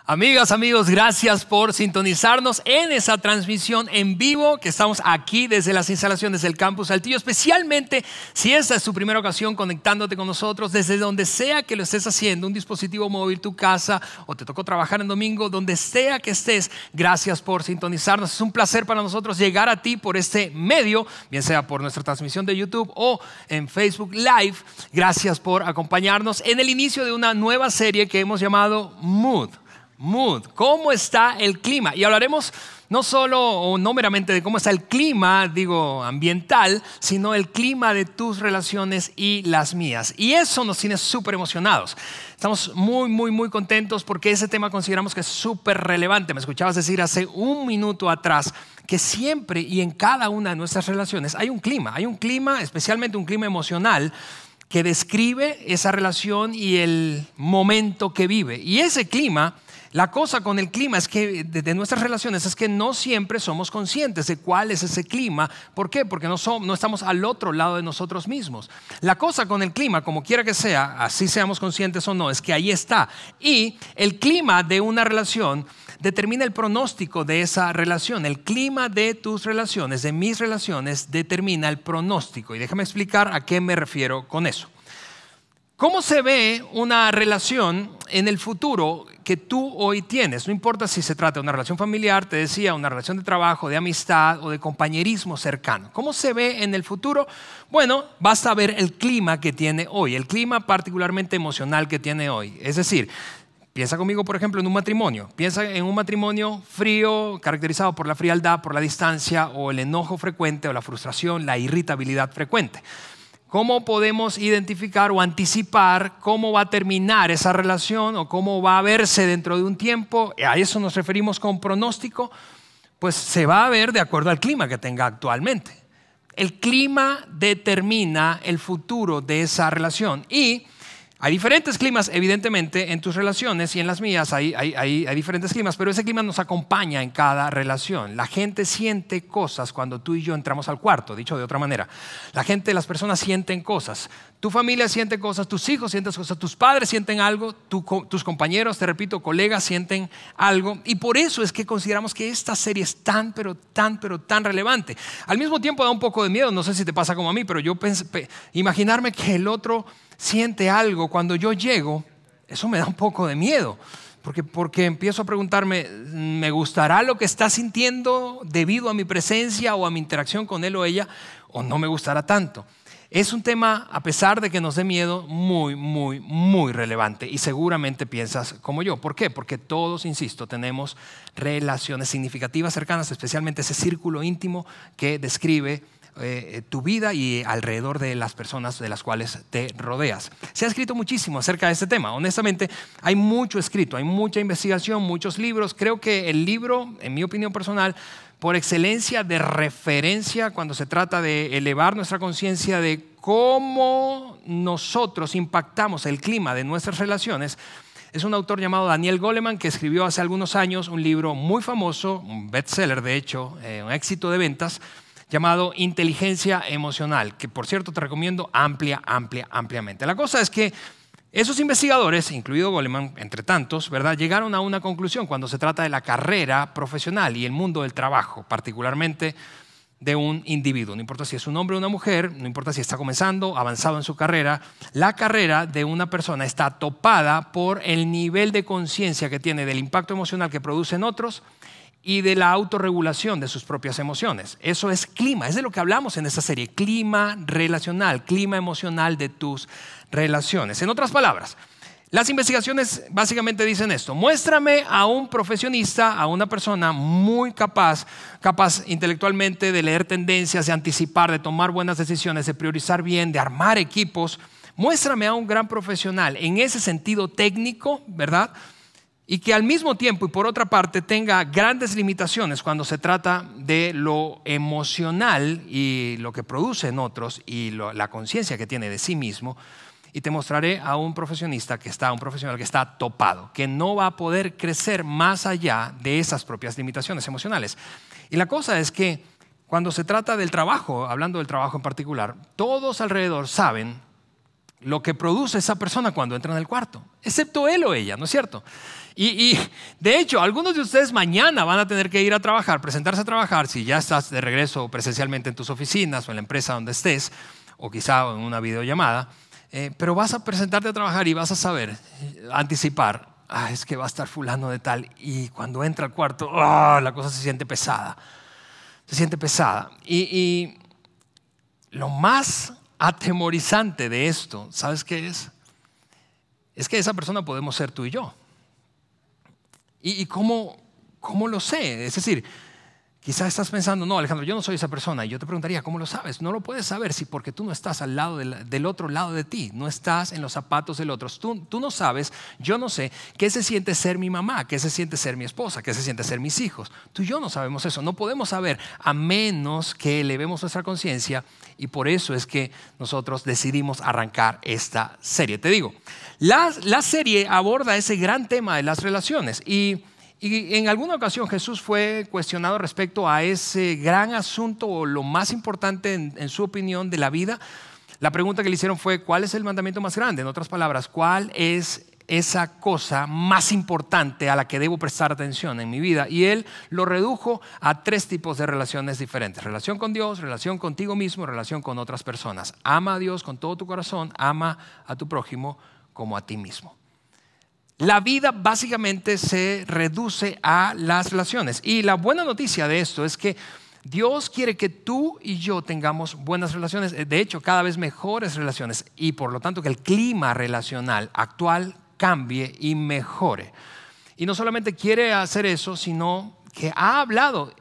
Amigas, amigos, gracias por sintonizarnos en esa transmisión en vivo que estamos aquí desde las instalaciones del Campus Saltillo, especialmente si esta es tu primera ocasión conectándote con nosotros desde donde sea que lo estés haciendo, un dispositivo móvil, tu casa o te tocó trabajar en domingo, donde sea que estés, gracias por sintonizarnos. Es un placer para nosotros llegar a ti por este medio, bien sea por nuestra transmisión de YouTube o en Facebook Live. Gracias por acompañarnos en el inicio de una nueva serie que hemos llamado Mood. ¿Cómo está el clima? Y hablaremos no solo o no meramente de cómo está el clima, ambiental, sino el clima de tus relaciones y las mías. Y eso nos tiene súper emocionados. Estamos muy contentos porque ese tema consideramos que es súper relevante. Me escuchabas decir hace un minuto atrás que siempre y en cada una de nuestras relaciones hay un clima, especialmente un clima emocional, que describe esa relación y el momento que vive. Y ese clima, la cosa con el clima es que de nuestras relaciones es que no siempre somos conscientes de cuál es ese clima. ¿Por qué? Porque no estamos al otro lado de nosotros mismos. La cosa con el clima, como quiera que sea, así seamos conscientes o no, es que ahí está. Y el clima de una relación determina el pronóstico de esa relación. El clima de tus relaciones, de mis relaciones, determina el pronóstico. Y déjame explicar a qué me refiero con eso. ¿Cómo se ve una relación en el futuro que tú hoy tienes? No importa si se trata de una relación familiar, te decía, una relación de trabajo, de amistad o de compañerismo cercano. ¿Cómo se ve en el futuro? Bueno, basta ver el clima que tiene hoy, el clima particularmente emocional que tiene hoy. Es decir, piensa conmigo, por ejemplo, en un matrimonio. Piensa en un matrimonio frío, caracterizado por la frialdad, por la distancia o el enojo frecuente o la frustración, la irritabilidad frecuente. ¿Cómo podemos identificar o anticipar cómo va a terminar esa relación o cómo va a verse dentro de un tiempo? A eso nos referimos con pronóstico. Pues se va a ver de acuerdo al clima que tenga actualmente. El clima determina el futuro de esa relación. Y hay diferentes climas, evidentemente, en tus relaciones y en las mías hay diferentes climas, pero ese clima nos acompaña en cada relación. La gente siente cosas cuando tú y yo entramos al cuarto, dicho de otra manera. Las personas sienten cosas. Tu familia siente cosas, tus hijos sienten cosas, tus padres sienten algo, tus compañeros, te repito, colegas sienten algo. Y por eso es que consideramos que esta serie es tan relevante. Al mismo tiempo da un poco de miedo, no sé si te pasa como a mí, pero yo imaginarme que el otro siente algo cuando yo llego, eso me da un poco de miedo, porque empiezo a preguntarme, ¿me gustará lo que está sintiendo debido a mi presencia o a mi interacción con él o ella? ¿O no me gustará tanto? Es un tema, a pesar de que nos dé miedo, muy relevante y seguramente piensas como yo. ¿Por qué? Porque todos, insisto, tenemos relaciones significativas cercanas, especialmente ese círculo íntimo que describe tu vida y alrededor de las personas de las cuales te rodeas. Se ha escrito muchísimo acerca de este tema. Honestamente, hay mucho escrito, hay mucha investigación, muchos libros. Creo que el libro, en mi opinión personal, por excelencia de referencia cuando se trata de elevar nuestra conciencia de cómo nosotros impactamos el clima de nuestras relaciones, es un autor llamado Daniel Goleman que escribió hace algunos años un libro muy famoso, un bestseller de hecho, un éxito de ventas, llamado Inteligencia Emocional, que por cierto te recomiendo ampliamente. La cosa es que esos investigadores, incluido Goleman, entre tantos, ¿verdad?, llegaron a una conclusión cuando se trata de la carrera profesional y el mundo del trabajo, particularmente de un individuo. No importa si es un hombre o una mujer, no importa si está comenzando, avanzado en su carrera, la carrera de una persona está topada por el nivel de conciencia que tiene del impacto emocional que produce en otros y de la autorregulación de sus propias emociones. Eso es clima, es de lo que hablamos en esta serie, clima relacional, clima emocional de tus relaciones. En otras palabras, las investigaciones básicamente dicen esto: muéstrame a un profesionista, a una persona muy capaz intelectualmente de leer tendencias, de anticipar, de tomar buenas decisiones, de priorizar bien, de armar equipos. Muéstrame a un gran profesional en ese sentido técnico, ¿verdad?, y que al mismo tiempo y por otra parte tenga grandes limitaciones cuando se trata de lo emocional y lo que produce en otros y la conciencia que tiene de sí mismo. Y te mostraré a un profesional que está topado, que no va a poder crecer más allá de esas propias limitaciones emocionales. Y la cosa es que cuando se trata del trabajo, hablando del trabajo en particular, todos alrededor saben lo que produce esa persona cuando entra en el cuarto, excepto él o ella, ¿no es cierto? Y de hecho, algunos de ustedes mañana van a tener que ir a trabajar, presentarse a trabajar, si ya estás de regreso presencialmente en tus oficinas o en la empresa donde estés, o quizá en una videollamada, pero vas a presentarte a trabajar y vas a saber, anticipar, es que va a estar fulano de tal, y cuando entra al cuarto, la cosa se siente pesada. Se siente pesada. Y lo más atemorizante de esto, ¿sabes qué es? Es que esa persona podemos ser tú y yo. ¿Y cómo lo sé? Es decir, quizás estás pensando, no, Alejandro, yo no soy esa persona. Y yo te preguntaría, ¿cómo lo sabes? No lo puedes saber porque tú no estás al lado del otro lado de ti. No estás en los zapatos del otro. Tú no sabes, yo no sé qué se siente ser mi mamá, qué se siente ser mi esposa, qué se siente ser mis hijos. Tú y yo no sabemos eso. No podemos saber a menos que elevemos nuestra conciencia. Y por eso es que nosotros decidimos arrancar esta serie. Te digo, la serie aborda ese gran tema de las relaciones. Y en alguna ocasión Jesús fue cuestionado respecto a ese gran asunto o lo más importante en su opinión de la vida. La pregunta que le hicieron fue, ¿cuál es el mandamiento más grande? En otras palabras, ¿cuál es esa cosa más importante a la que debo prestar atención en mi vida? Y él lo redujo a 3 tipos de relaciones diferentes: relación con Dios, relación contigo mismo, relación con otras personas. Ama a Dios con todo tu corazón, ama a tu prójimo como a ti mismo. La vida básicamente se reduce a las relaciones. Y la buena noticia de esto es que Dios quiere que tú y yo tengamos buenas relaciones, de hecho cada vez mejores relaciones, y por lo tanto que el clima relacional actual cambie y mejore. Y no solamente quiere hacer eso, sino que ha hablado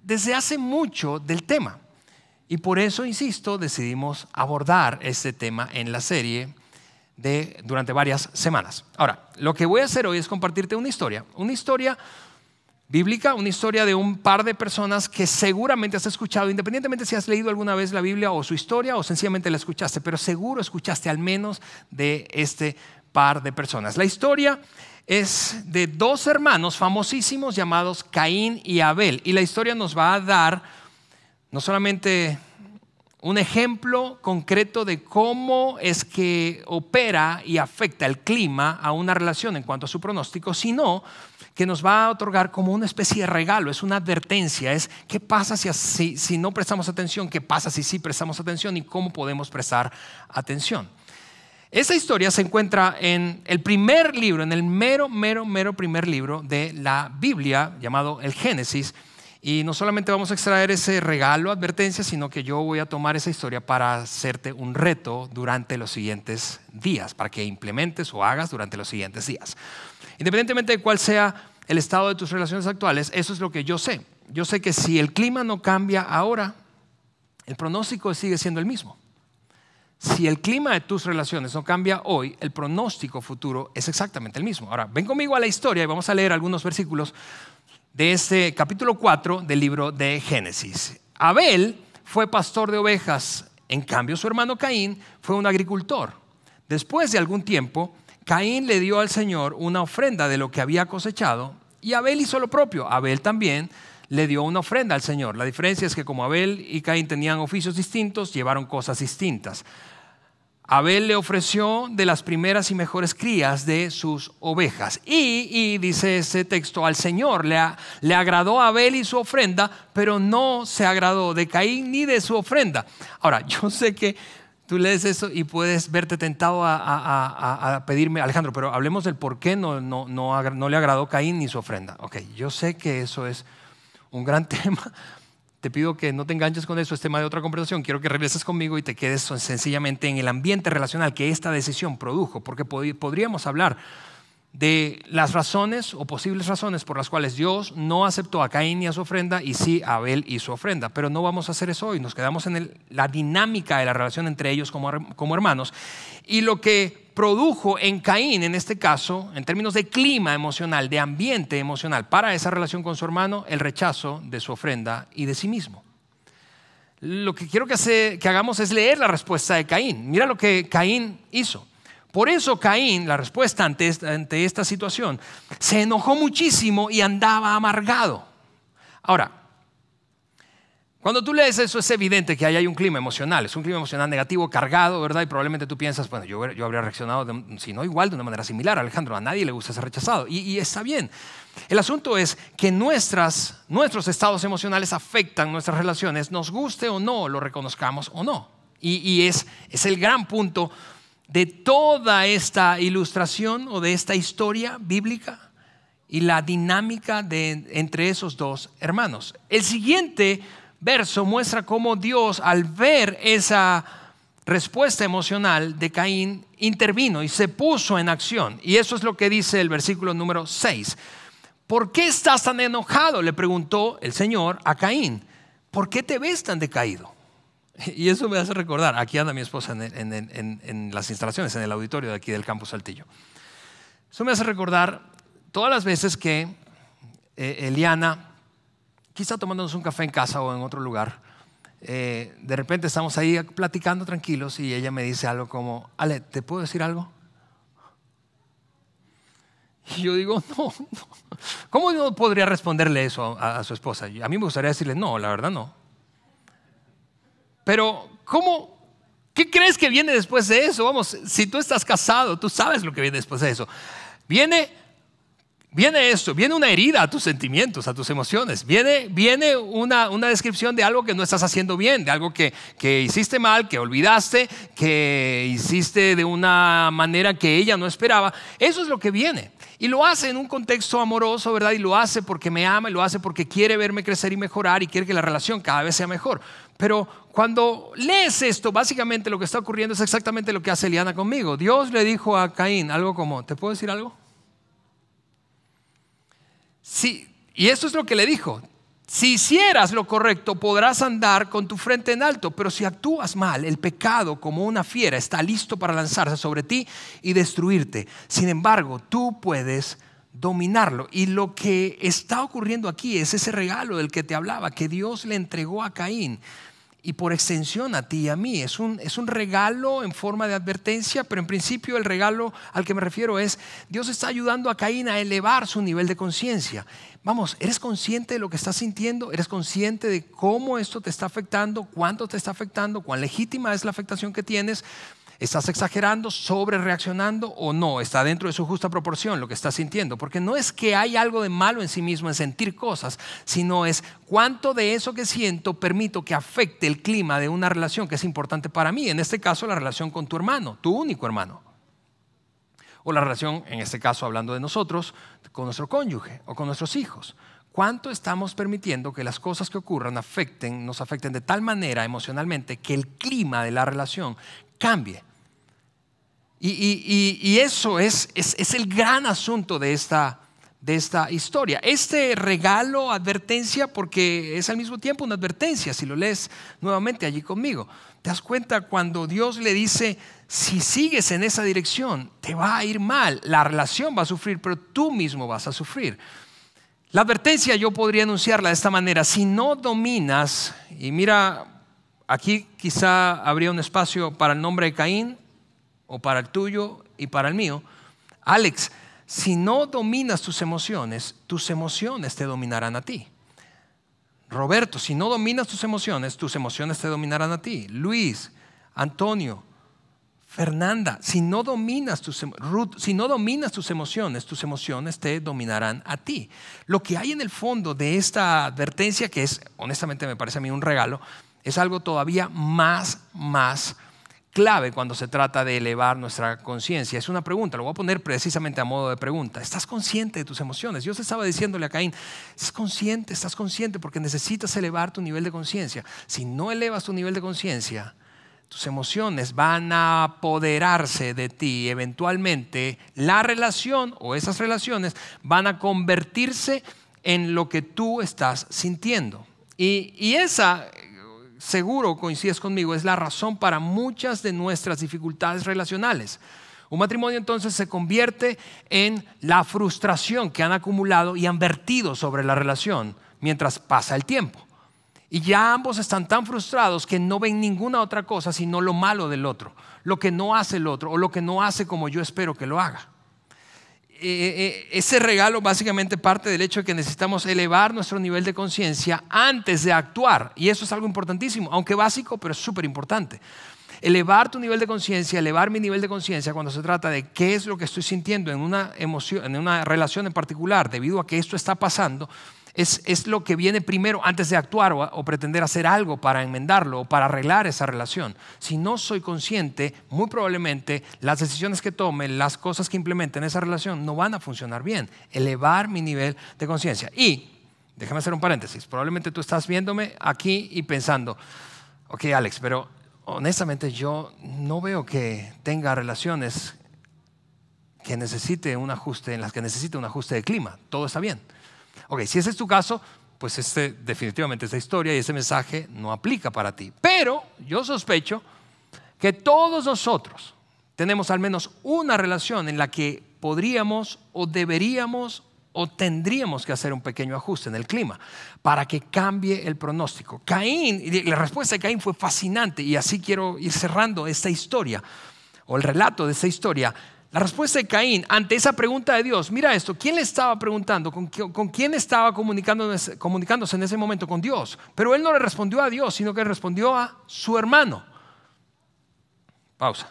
desde hace mucho del tema. Y por eso, insisto, decidimos abordar este tema en la serie durante varias semanas. Ahora, lo que voy a hacer hoy es compartirte una historia bíblica, una historia de un par de personas que seguramente has escuchado, independientemente si has leído alguna vez la Biblia o su historia o sencillamente la escuchaste, pero seguro escuchaste al menos de este par de personas. La historia es de 2 hermanos famosísimos llamados Caín y Abel, y la historia nos va a dar no solamente un ejemplo concreto de cómo es que opera y afecta el clima a una relación en cuanto a su pronóstico, sino que nos va a otorgar como una especie de regalo, es una advertencia, es qué pasa si no prestamos atención, qué pasa si sí prestamos atención y cómo podemos prestar atención. Esa historia se encuentra en el primer libro, en el mero primer libro de la Biblia, llamado el Génesis. Y no solamente vamos a extraer ese regalo, advertencia, sino que yo voy a tomar esa historia para hacerte un reto durante los siguientes días, para que implementes o hagas durante los siguientes días. Independientemente de cuál sea el estado de tus relaciones actuales, eso es lo que yo sé. Yo sé que si el clima no cambia ahora, el pronóstico sigue siendo el mismo. Si el clima de tus relaciones no cambia hoy, el pronóstico futuro es exactamente el mismo. Ahora, ven conmigo a la historia y vamos a leer algunos versículos de este capítulo 4 del libro de Génesis. Abel fue pastor de ovejas, en cambio su hermano Caín fue un agricultor. Después de algún tiempo, Caín le dio al Señor una ofrenda de lo que había cosechado y Abel hizo lo propio. Abel también le dio una ofrenda al Señor. La diferencia es que como Abel y Caín tenían oficios distintos, llevaron cosas distintas. Abel le ofreció de las primeras y mejores crías de sus ovejas. Y dice ese texto, al Señor le agradó a Abel y su ofrenda, pero no se agradó de Caín ni de su ofrenda. Ahora, yo sé que tú lees eso y puedes verte tentado a pedirme, Alejandro, pero hablemos del por qué no le agradó Caín ni su ofrenda. Ok, yo sé que eso es un gran tema. Te pido que no te enganches con eso, es tema de otra conversación. Quiero que regreses conmigo y te quedes sencillamente en el ambiente relacional que esta decisión produjo, porque podríamos hablar de las razones o posibles razones por las cuales Dios no aceptó a Caín y a su ofrenda y sí a Abel y su ofrenda. Pero no vamos a hacer eso hoy, nos quedamos en la dinámica de la relación entre ellos como hermanos. Y lo que produjo en Caín, en este caso, en términos de clima emocional, de ambiente emocional para esa relación con su hermano, el rechazo de su ofrenda y de sí mismo. Lo que quiero que hagamos es leer la respuesta de Caín. Mira lo que Caín hizo. Por eso Caín, la respuesta ante esta situación, se enojó muchísimo y andaba amargado. Ahora, Cuando tú lees eso es evidente que ahí hay un clima emocional, es un clima emocional negativo, cargado, ¿verdad? Y probablemente tú piensas, bueno, yo habría reaccionado, si no igual, de una manera similar, Alejandro, a nadie le gusta ser rechazado. Y está bien. El asunto es que nuestros estados emocionales afectan nuestras relaciones, nos guste o no, lo reconozcamos o no. Y es el gran punto de toda esta ilustración o de esta historia bíblica y la dinámica entre esos dos hermanos. El siguiente verso muestra cómo Dios, al ver esa respuesta emocional de Caín, intervino y se puso en acción. Y eso es lo que dice el versículo número 6. ¿Por qué estás tan enojado?, le preguntó el Señor a Caín. ¿Por qué te ves tan decaído? Y eso me hace recordar, aquí anda mi esposa en las instalaciones, en el auditorio de aquí del Campus Saltillo. Eso me hace recordar todas las veces que Eliana, quizá tomándonos un café en casa o en otro lugar, de repente estamos ahí platicando tranquilos y ella me dice algo como, Ale, ¿te puedo decir algo? Y yo digo, no. ¿Cómo yo podría responderle eso a su esposa? A mí me gustaría decirle, no, la verdad no. Pero, ¿cómo? ¿Qué crees que viene después de eso? Vamos, si tú estás casado, tú sabes lo que viene después de eso. Viene esto, viene una herida a tus sentimientos, a tus emociones. Viene una descripción de algo que no estás haciendo bien, de algo que hiciste mal, que olvidaste, que hiciste de una manera que ella no esperaba. Eso es lo que viene. Y lo hace en un contexto amoroso, ¿verdad? Y lo hace porque me ama, y lo hace porque quiere verme crecer y mejorar y quiere que la relación cada vez sea mejor. Pero cuando lees esto, básicamente lo que está ocurriendo es exactamente lo que hace Eliana conmigo. Dios le dijo a Caín algo como, ¿te puedo decir algo? Sí, y eso es lo que le dijo. Si hicieras lo correcto, podrás andar con tu frente en alto, pero si actúas mal, el pecado, como una fiera, está listo para lanzarse sobre ti y destruirte. Sin embargo, tú puedes dominarlo. Y lo que está ocurriendo aquí es ese regalo del que te hablaba, que Dios le entregó a Caín y por extensión a ti y a mí. Es un regalo en forma de advertencia, pero en principio el regalo al que me refiero es, Dios está ayudando a Caín a elevar su nivel de conciencia. Vamos, ¿eres consciente de lo que estás sintiendo? ¿Eres consciente de cómo esto te está afectando? ¿Cuánto te está afectando? ¿Cuán legítima es la afectación que tienes? ¿Estás exagerando, sobre reaccionando o no? ¿Está dentro de su justa proporción lo que estás sintiendo? Porque no es que hay algo de malo en sí mismo en sentir cosas, sino es cuánto de eso que siento permito que afecte el clima de una relación que es importante para mí. En este caso, la relación con tu hermano, tu único hermano. O la relación, en este caso hablando de nosotros, con nuestro cónyuge o con nuestros hijos. ¿Cuánto estamos permitiendo que las cosas que ocurran nos afecten de tal manera emocionalmente que el clima de la relación cambie? Y eso es el gran asunto de esta historia. Este regalo, advertencia, porque es al mismo tiempo una advertencia, si lo lees nuevamente allí conmigo. Te das cuenta cuando Dios le dice, si sigues en esa dirección, te va a ir mal. La relación va a sufrir, pero tú mismo vas a sufrir. La advertencia yo podría enunciarla de esta manera: si no dominas, y mira, aquí quizá habría un espacio para el nombre de Caín, o para el tuyo y para el mío. Alex, si no dominas tus emociones te dominarán a ti. Roberto, si no dominas tus emociones te dominarán a ti. Luis, Antonio, Fernanda, si no dominas tus emociones te dominarán a ti. Lo que hay en el fondo de esta advertencia, que es, honestamente me parece a mí un regalo, es algo todavía más clave cuando se trata de elevar nuestra conciencia. Es una pregunta, lo voy a poner precisamente a modo de pregunta. ¿Estás consciente de tus emociones? Dios estaba diciéndole a Caín, estás consciente porque necesitas elevar tu nivel de conciencia. Si no elevas tu nivel de conciencia, tus emociones van a apoderarse de ti. Eventualmente la relación o esas relaciones van a convertirse en lo que tú estás sintiendo. Y esa, seguro coincides conmigo, es la razón para muchas de nuestras dificultades relacionales. Un matrimonio entonces se convierte en la frustración que han acumulado y han vertido sobre la relación mientras pasa el tiempo. Y ya ambos están tan frustrados que no ven ninguna otra cosa sino lo malo del otro, lo que no hace el otro o lo que no hace como yo espero que lo haga. ese regalo básicamente parte del hecho de que necesitamos elevar nuestro nivel de conciencia antes de actuar. Y eso es algo importantísimo, aunque básico, pero es súper importante. Elevar tu nivel de conciencia, elevar mi nivel de conciencia cuando se trata de qué es lo que estoy sintiendo en una emoción, en una relación en particular, debido a que esto está pasando, es lo que viene primero antes de actuar o pretender hacer algo para enmendarlo o para arreglar esa relación. Si no soy consciente, muy probablemente las decisiones que tome, las cosas que implemente en esa relación no van a funcionar bien. Elevar mi nivel de conciencia. Y, déjame hacer un paréntesis, probablemente tú estás viéndome aquí y pensando, ok Alex, pero honestamente yo no veo que tenga relaciones que necesite un ajuste, en las que necesite un ajuste de clima. Todo está bien. Ok, si ese es tu caso, pues definitivamente esta historia y ese mensaje no aplica para ti. Pero yo sospecho que todos nosotros tenemos al menos una relación en la que podríamos o deberíamos o tendríamos que hacer un pequeño ajuste en el clima para que cambie el pronóstico. Caín, la respuesta de Caín fue fascinante y así quiero ir cerrando esta historia o el relato de esta historia. La respuesta de Caín ante esa pregunta de Dios, mira esto, ¿quién le estaba preguntando? ¿Con quién estaba comunicándose en ese momento? Con Dios. Pero él no le respondió a Dios, sino que le respondió a su hermano. Pausa.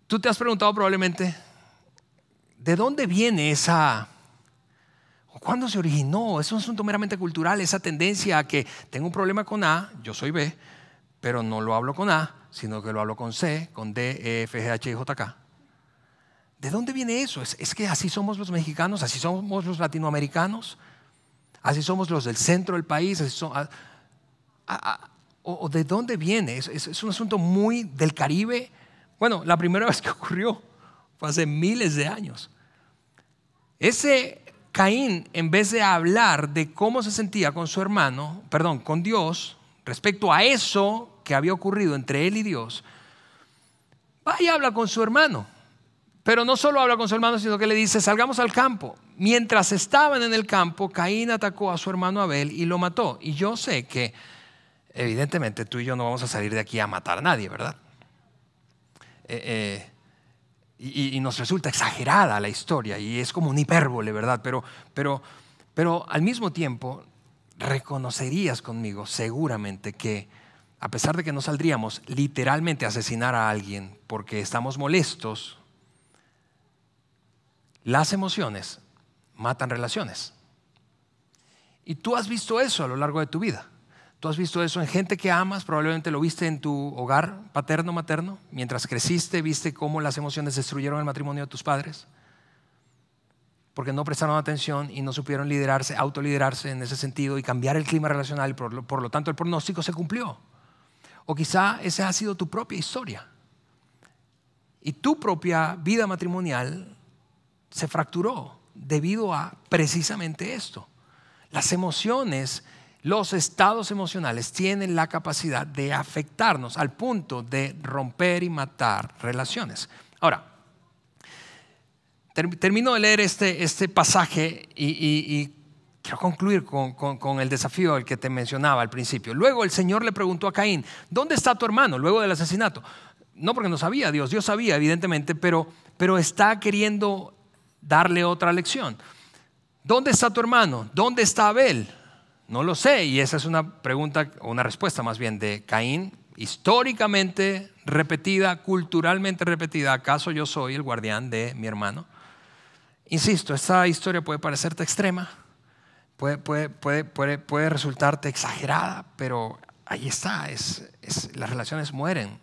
Tú te has preguntado probablemente, ¿de dónde viene esa? ¿Cuándo se originó? Es un asunto meramente cultural, esa tendencia a que tengo un problema con A, yo soy B, pero no lo hablo con A, sino que lo hablo con C, con D, E, F, G, H, I, J, K. ¿De dónde viene eso? ¿Es que así somos los mexicanos? ¿Así somos los latinoamericanos? ¿Así somos los del centro del país? ¿O de dónde viene? Es un asunto muy del Caribe. Bueno, la primera vez que ocurrió fue hace miles de años. Ese Caín, en vez de hablar de cómo se sentía con su hermano, con Dios, respecto a eso que había ocurrido entre él y Dios, va y habla con su hermano. Pero no solo habla con su hermano, sino que le dice, salgamos al campo. Mientras estaban en el campo, Caín atacó a su hermano Abel y lo mató. Y yo sé que, evidentemente, tú y yo no vamos a salir de aquí a matar a nadie, ¿verdad? Y nos resulta exagerada la historia y es como una hipérbole, ¿verdad? Pero al mismo tiempo, reconocerías conmigo seguramente que a pesar de que no saldríamos literalmente a asesinar a alguien porque estamos molestos, las emociones matan relaciones. Y tú has visto eso a lo largo de tu vida. Tú has visto eso en gente que amas, probablemente lo viste en tu hogar paterno-materno. Mientras creciste, viste cómo las emociones destruyeron el matrimonio de tus padres. Porque no prestaron atención y no supieron liderarse, autoliderarse en ese sentido y cambiar el clima relacional y por lo tanto el pronóstico se cumplió. O quizá esa ha sido tu propia historia. Y tu propia vida matrimonial se fracturó debido a precisamente esto. Las emociones, los estados emocionales tienen la capacidad de afectarnos al punto de romper y matar relaciones. Ahora, termino de leer este pasaje y quiero concluir con el desafío al que te mencionaba al principio. Luego el Señor le preguntó a Caín, ¿dónde está tu hermano luego del asesinato? No porque no sabía Dios sabía evidentemente, pero está queriendo darle otra lección. ¿Dónde está tu hermano? ¿Dónde está Abel? No lo sé, y esa es una pregunta, o una respuesta más bien de Caín, históricamente repetida, culturalmente repetida. ¿Acaso yo soy el guardián de mi hermano? Insisto, esta historia puede parecerte extrema, puede resultarte exagerada, pero ahí está, las relaciones mueren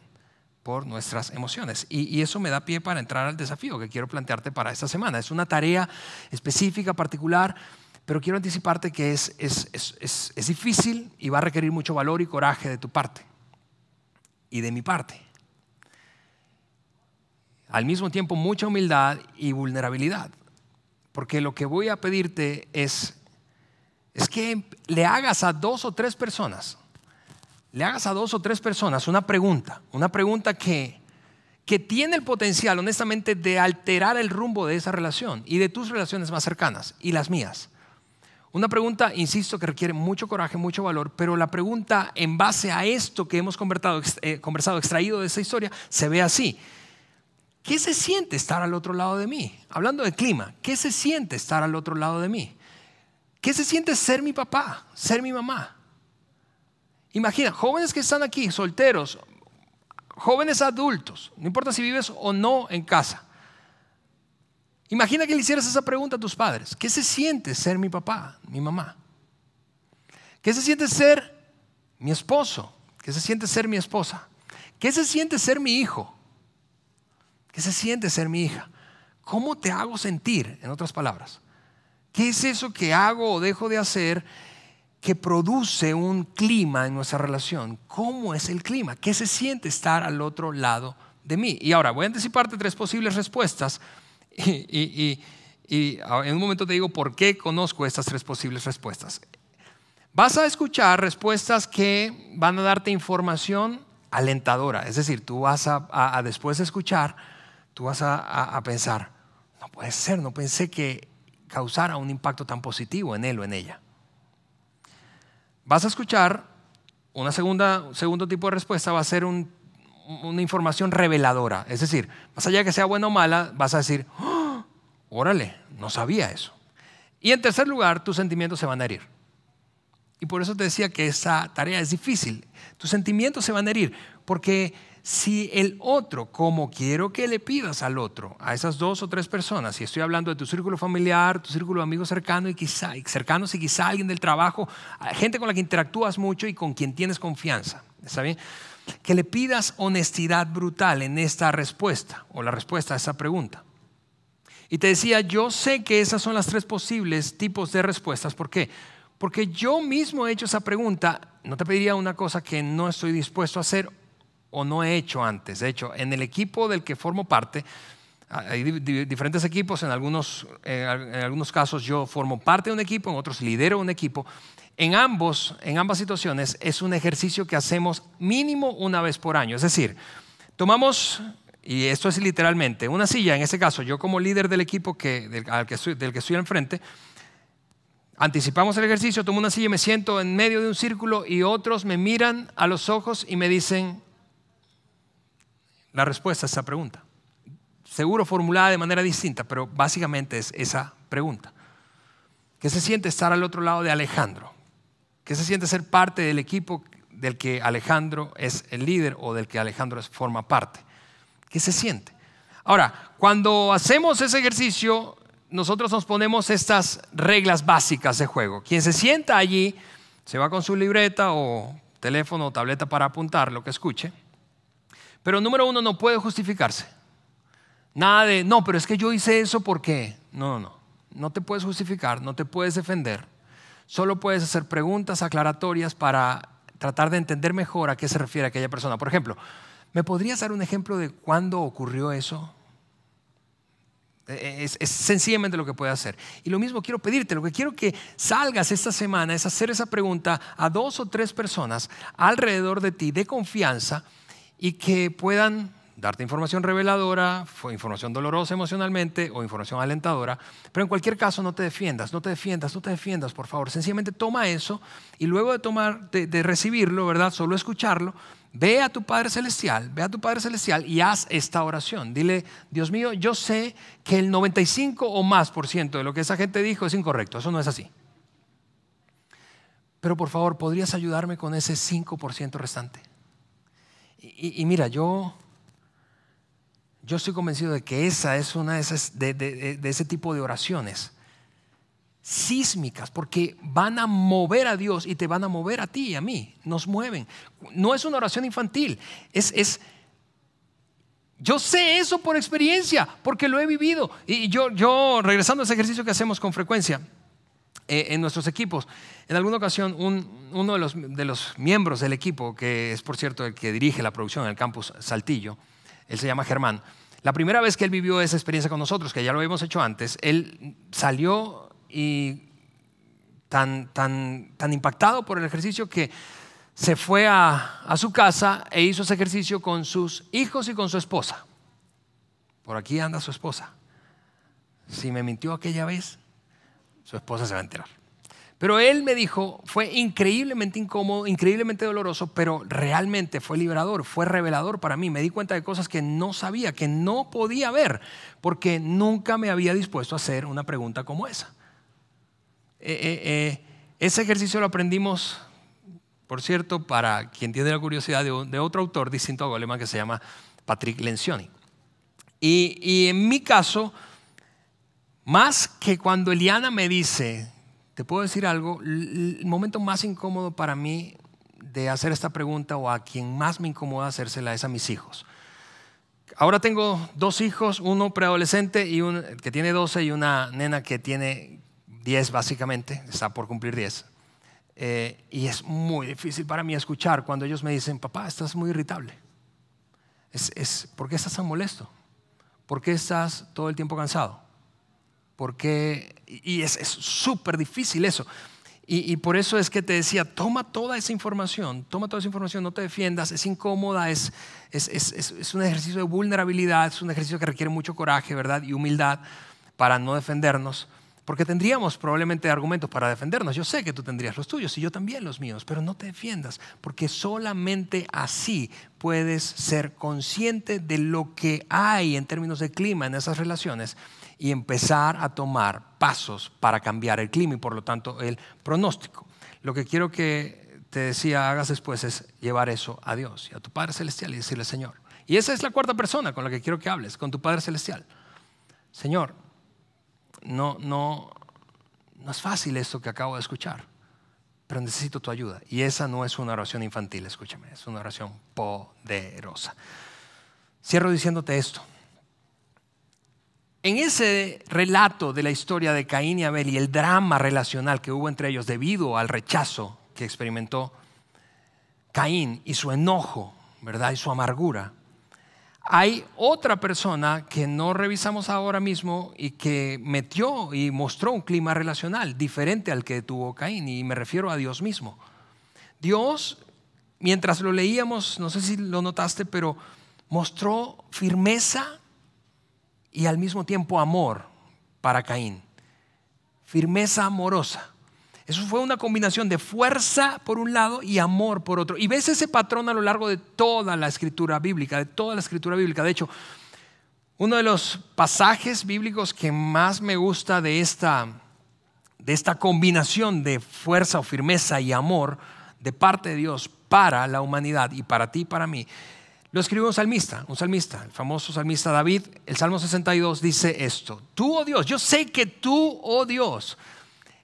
por nuestras emociones. Y eso me da pie para entrar al desafío que quiero plantearte para esta semana. Es una tarea específica, particular, pero quiero anticiparte que es difícil y va a requerir mucho valor y coraje de tu parte y de mi parte. Al mismo tiempo, mucha humildad y vulnerabilidad. Porque lo que voy a pedirte es que le hagas a dos o tres personas una pregunta que tiene el potencial, honestamente, de alterar el rumbo de esa relación y de tus relaciones más cercanas y las mías. Una pregunta, insisto, que requiere mucho coraje, mucho valor, pero la pregunta en base a esto que hemos conversado, extraído de esta historia, se ve así. ¿qué se siente estar al otro lado de mí? Hablando de clima, ¿qué se siente estar al otro lado de mí? ¿Qué se siente ser mi papá, ser mi mamá? Imagina, jóvenes que están aquí, solteros, jóvenes adultos, no importa si vives o no en casa. Imagina que le hicieras esa pregunta a tus padres. ¿Qué se siente ser mi papá, mi mamá? ¿Qué se siente ser mi esposo? ¿Qué se siente ser mi esposa? ¿Qué se siente ser mi hijo? ¿Qué se siente ser mi hija? ¿Cómo te hago sentir, en otras palabras? ¿Qué es eso que hago o dejo de hacer que produce un clima en nuestra relación? ¿Cómo es el clima? ¿Qué se siente estar al otro lado de mí? Y ahora voy a anticiparte 3 posibles respuestas y en un momento te digo por qué conozco estas 3 posibles respuestas. Vas a escuchar respuestas que van a darte información alentadora. Es decir, tú vas a después de escuchar, tú vas a pensar, no puede ser, no pensé que causara un impacto tan positivo en él o en ella. Vas a escuchar segundo tipo de respuesta, va a ser una información reveladora. Es decir, más allá de que sea buena o mala, vas a decir, ¡oh! Órale, no sabía eso. Y en tercer lugar, tus sentimientos se van a herir. Y por eso te decía que esa tarea es difícil. Tus sentimientos se van a herir, porque si el otro, como quiero que le pidas al otro, a esas 2 o 3 personas, si estoy hablando de tu círculo familiar, tu círculo de amigos cercanos y quizá alguien del trabajo, gente con la que interactúas mucho y con quien tienes confianza, ¿está bien? Que le pidas honestidad brutal en esta respuesta o la respuesta a esa pregunta. Y te decía, yo sé que esas son las 3 posibles tipos de respuestas. ¿Por qué? Porque yo mismo he hecho esa pregunta. No te pediría una cosa que no estoy dispuesto a hacer o no he hecho antes. De hecho, en el equipo del que formo parte, hay diferentes equipos. En algunos casos yo formo parte de un equipo, en otros lidero un equipo. En ambas situaciones es un ejercicio que hacemos mínimo una vez por año. Es decir, tomamos, y esto es literalmente, una silla. En este caso, yo como líder del equipo del que estoy al frente, anticipamos el ejercicio, tomo una silla y me siento en medio de un círculo y otros me miran a los ojos y me dicen la respuesta a esa pregunta. Seguro formulada de manera distinta, pero básicamente es esa pregunta. ¿Qué se siente estar al otro lado de Alejandro? ¿Qué se siente ser parte del equipo del que Alejandro es el líder o del que Alejandro forma parte? ¿Qué se siente? Ahora, cuando hacemos ese ejercicio, nosotros nos ponemos estas reglas básicas de juego. Quien se sienta allí se va con su libreta o teléfono o tableta para apuntar lo que escuche. Pero número 1, no puede justificarse. Nada de, no, pero es que yo hice eso porque... No te puedes justificar, no te puedes defender. Solo puedes hacer preguntas aclaratorias para tratar de entender mejor a qué se refiere aquella persona. Por ejemplo, ¿me podrías dar un ejemplo de cuándo ocurrió eso? Es sencillamente lo que puede hacer. Y lo mismo quiero pedirte, lo que quiero que salgas esta semana es hacer esa pregunta a 2 o 3 personas alrededor de ti de confianza y que puedan darte información reveladora, información dolorosa emocionalmente o información alentadora. Pero en cualquier caso no te defiendas, por favor. Sencillamente toma eso y luego de recibirlo, ¿verdad? Solo escucharlo. Ve a tu Padre Celestial y haz esta oración. Dile, Dios mío, yo sé que el 95% o más de lo que esa gente dijo es incorrecto. Eso no es así. Pero por favor, ¿podrías ayudarme con ese 5% restante? Y mira, yo estoy convencido de que esa es una de ese tipo de oraciones sísmicas, porque van a mover a Dios y te van a mover a ti y a mí, nos mueven. No es una oración infantil, yo sé eso por experiencia, porque lo he vivido. Y yo regresando a ese ejercicio que hacemos con frecuencia en nuestros equipos, en alguna ocasión uno de los miembros del equipo, que es por cierto el que dirige la producción en el campus Saltillo, él se llama Germán. La primera vez que él vivió esa experiencia con nosotros, que ya lo habíamos hecho antes, él salió y tan impactado por el ejercicio que se fue a su casa e hizo ese ejercicio con sus hijos y con su esposa. Por aquí anda su esposa. Si me mintió aquella vez, su esposa se va a enterar. Pero él me dijo, fue increíblemente incómodo, increíblemente doloroso, pero realmente fue liberador, fue revelador para mí. Me di cuenta de cosas que no sabía, que no podía ver, porque nunca me había dispuesto a hacer una pregunta como esa. Ese ejercicio lo aprendimos, por cierto, para quien tiene la curiosidad, de otro autor distinto a Goleman que se llama Patrick Lencioni. Y en mi caso, más que cuando Eliana me dice, te puedo decir algo, el momento más incómodo para mí de hacer esta pregunta, o a quien más me incomoda hacérsela, es a mis hijos. Ahora tengo 2 hijos, uno preadolescente y que tiene 12 y una nena que tiene 10 básicamente, está por cumplir 10. Y es muy difícil para mí escuchar cuando ellos me dicen, papá, estás muy irritable. ¿Por qué estás tan molesto? ¿Por qué estás todo el tiempo cansado? Y es súper difícil eso. Y por eso es que te decía, toma toda esa información, no te defiendas, es incómoda, es un ejercicio de vulnerabilidad, es un ejercicio que requiere mucho coraje, ¿verdad? Y humildad para no defendernos, porque tendríamos probablemente argumentos para defendernos. Yo sé que tú tendrías los tuyos y yo también los míos, pero no te defiendas, porque solamente así puedes ser consciente de lo que hay en términos de clima en esas relaciones y empezar a tomar pasos para cambiar el clima y por lo tanto el pronóstico. Lo que quiero que te decía hagas después es llevar eso a Dios y a tu Padre Celestial y decirle, Señor. Y esa es la 4ª persona con la que quiero que hables, con tu Padre Celestial. Señor, no es fácil esto que acabo de escuchar, pero necesito tu ayuda. Y esa no es una oración infantil, escúchame, es una oración poderosa. Cierro diciéndote esto. En ese relato de la historia de Caín y Abel y el drama relacional que hubo entre ellos debido al rechazo que experimentó Caín y su enojo, ¿verdad? Y su amargura, hay otra persona que no revisamos ahora mismo y que metió y mostró un clima relacional diferente al que tuvo Caín, y me refiero a Dios mismo. Dios, mientras lo leíamos, no sé si lo notaste, pero mostró firmeza y al mismo tiempo amor para Caín. Firmeza amorosa. Eso fue una combinación de fuerza por un lado y amor por otro. Y ves ese patrón a lo largo de toda la escritura bíblica, De hecho, uno de los pasajes bíblicos que más me gusta de esta combinación de fuerza o firmeza y amor de parte de Dios para la humanidad y para ti y para mí, lo escribió un salmista, el famoso salmista David. El Salmo 62 dice esto: tú, oh Dios, yo sé que tú, oh Dios,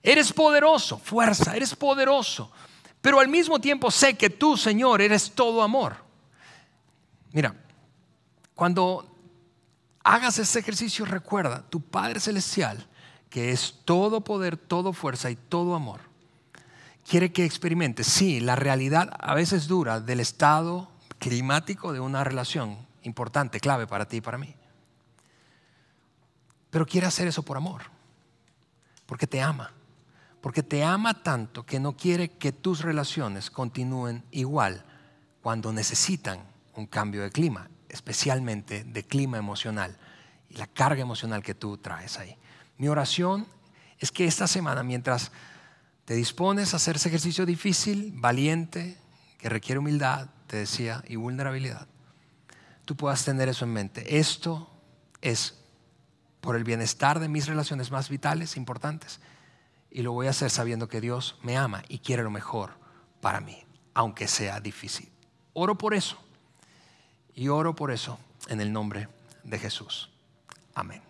eres poderoso, fuerza, eres poderoso, pero al mismo tiempo sé que tú, Señor, eres todo amor. Mira, cuando hagas este ejercicio, recuerda, tu Padre Celestial, que es todo poder, todo fuerza y todo amor, quiere que experimentes, sí, la realidad a veces dura del estado climático de una relación importante, clave para ti y para mí. Pero quiere hacer eso por amor, porque te ama tanto que no quiere que tus relaciones continúen igual cuando necesitan un cambio de clima, especialmente de clima emocional y la carga emocional que tú traes ahí. Mi oración es que esta semana, mientras te dispones a hacer ese ejercicio difícil, valiente, que requiere humildad, te decía, y vulnerabilidad, tú puedas tener eso en mente. Esto es por el bienestar de mis relaciones más vitales, importantes, y lo voy a hacer sabiendo que Dios me ama y quiere lo mejor para mí, aunque sea difícil. Oro por eso, y oro por eso en el nombre de Jesús. Amén.